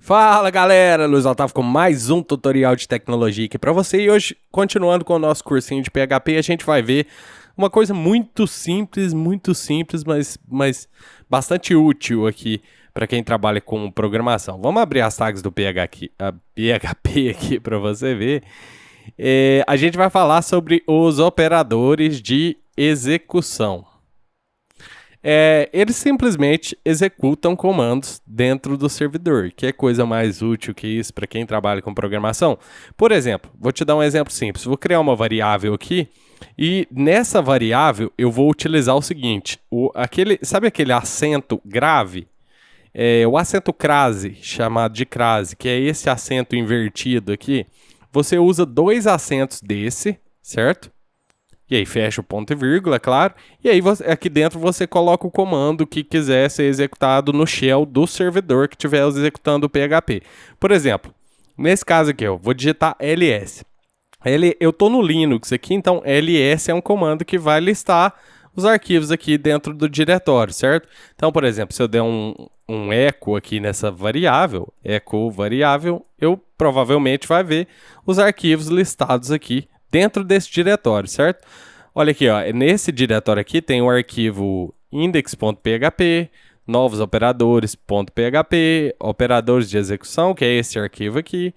Fala galera, Luiz Otávio com mais um tutorial de tecnologia aqui para você e hoje, continuando com o nosso cursinho de PHP, a gente vai ver uma coisa muito simples, mas bastante útil aqui para quem trabalha com programação. Vamos abrir as tags do PHP aqui para você ver. A gente vai falar sobre os operadores de execução. Eles simplesmente executam comandos dentro do servidor, que é coisa mais útil que isso para quem trabalha com programação. Por exemplo, vou te dar um exemplo simples. Vou criar uma variável aqui e nessa variável eu vou utilizar o seguinte: sabe aquele acento grave? O acento crase, chamado de crase, que é esse acento invertido aqui. Você usa dois acentos desse, certo? E aí fecha o ponto e vírgula, claro. E aí aqui dentro você coloca o comando que quiser ser executado no shell do servidor que estiver executando o PHP. Por exemplo, nesse caso aqui, eu vou digitar ls. Eu estou no Linux aqui, então ls é um comando que vai listar os arquivos aqui dentro do diretório, certo? Então, por exemplo, se eu der um echo aqui nessa variável, echo variável, eu provavelmente vai ver os arquivos listados aqui dentro desse diretório, certo? Olha aqui, ó, nesse diretório aqui tem o arquivo index.php, novos operadores.php, operadores de execução, que é esse arquivo aqui,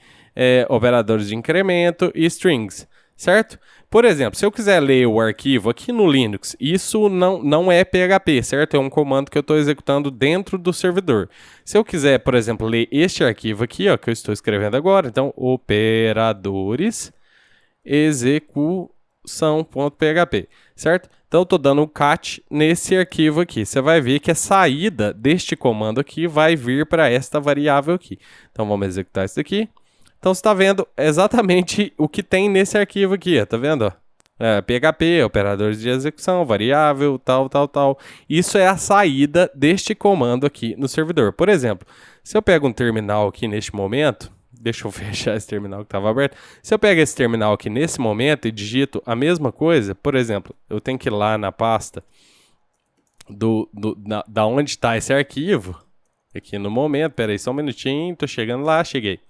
operadores de incremento e strings, certo? Por exemplo, se eu quiser ler o arquivo aqui no Linux, isso não é PHP, certo? É um comando que eu estou executando dentro do servidor. Se eu quiser, por exemplo, ler este arquivo aqui, ó, que eu estou escrevendo agora, então operadores execução.php, certo? Então eu estou dando um cat nesse arquivo aqui. Você vai ver que a saída deste comando aqui vai vir para esta variável aqui. Então vamos executar isso daqui. Então você está vendo exatamente o que tem nesse arquivo aqui, ó, tá vendo? PHP, operadores de execução, variável, tal. Isso é a saída deste comando aqui no servidor. Por exemplo, se eu pego um terminal aqui neste momento, deixa eu fechar esse terminal que estava aberto. Se eu pego esse terminal aqui nesse momento e digito a mesma coisa, por exemplo, eu tenho que ir lá na pasta da onde está esse arquivo, aqui no momento, peraí só um minutinho, estou chegando lá, cheguei.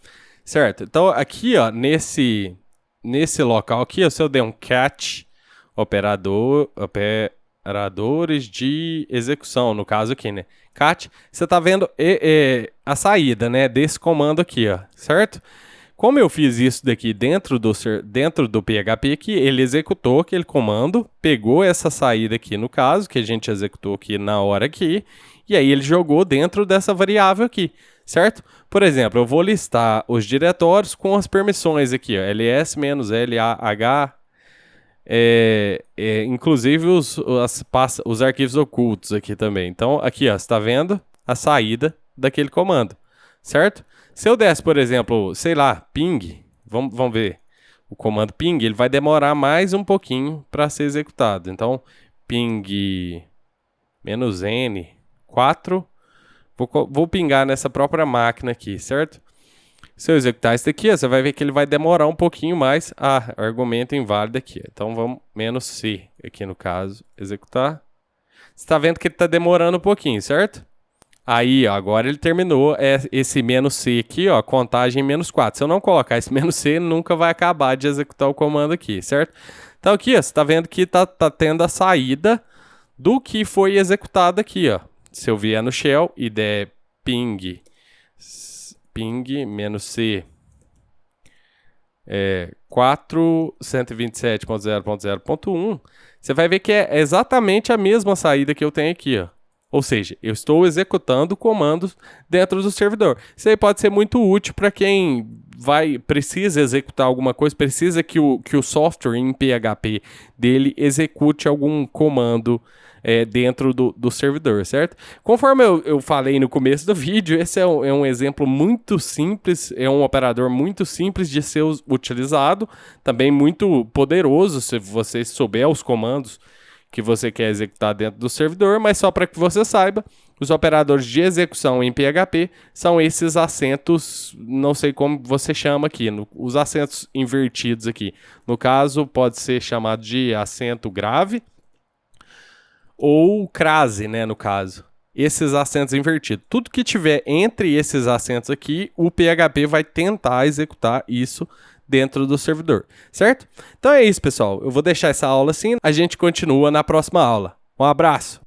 Certo, então aqui ó, nesse local aqui, ó, se eu der um cat operadores de execução, no caso aqui, né? Cat, você está vendo a saída, né, desse comando aqui, ó, certo? Como eu fiz isso daqui dentro do PHP aqui, ele executou aquele comando, pegou essa saída aqui no caso, que a gente executou aqui na hora aqui, e aí ele jogou dentro dessa variável aqui, certo? Por exemplo, eu vou listar os diretórios com as permissões aqui, ó, ls-lah, inclusive os arquivos ocultos aqui também. Então, aqui, ó, você está vendo a saída daquele comando, certo? Se eu desse, por exemplo, sei lá, ping, vamos ver, o comando ping, ele vai demorar mais um pouquinho para ser executado. Então, ping -n4, vou pingar nessa própria máquina aqui, certo? Se eu executar isso daqui, ó, você vai ver que ele vai demorar um pouquinho mais. Argumento inválido aqui. Então vamos -c aqui no caso, executar. Você está vendo que ele está demorando um pouquinho, certo? Aí, ó, agora ele terminou esse -c aqui, ó, contagem -4. Se eu não colocar esse -c, nunca vai acabar de executar o comando aqui, certo? Então aqui, ó, você está vendo que tá tendo a saída do que foi executado aqui, ó. Se eu vier no shell e der ping -c 4.127.0.0.1, você vai ver que é exatamente a mesma saída que eu tenho aqui, ó. Ou seja, eu estou executando comandos dentro do servidor. Isso aí pode ser muito útil para quem precisa executar alguma coisa, precisa que o software em PHP dele execute algum comando dentro do servidor, certo? Conforme eu falei no começo do vídeo, esse é um exemplo muito simples, é um operador muito simples de ser utilizado, também muito poderoso se você souber os comandos que você quer executar dentro do servidor, mas só para que você saiba, os operadores de execução em PHP são esses acentos, não sei como você chama aqui, os acentos invertidos aqui. No caso, pode ser chamado de acento grave ou crase, né, no caso. esses acentos invertidos. Tudo que tiver entre esses acentos aqui, o PHP vai tentar executar isso dentro do servidor, certo? Então é isso, pessoal. Eu vou deixar essa aula assim, a gente continua na próxima aula. Um abraço!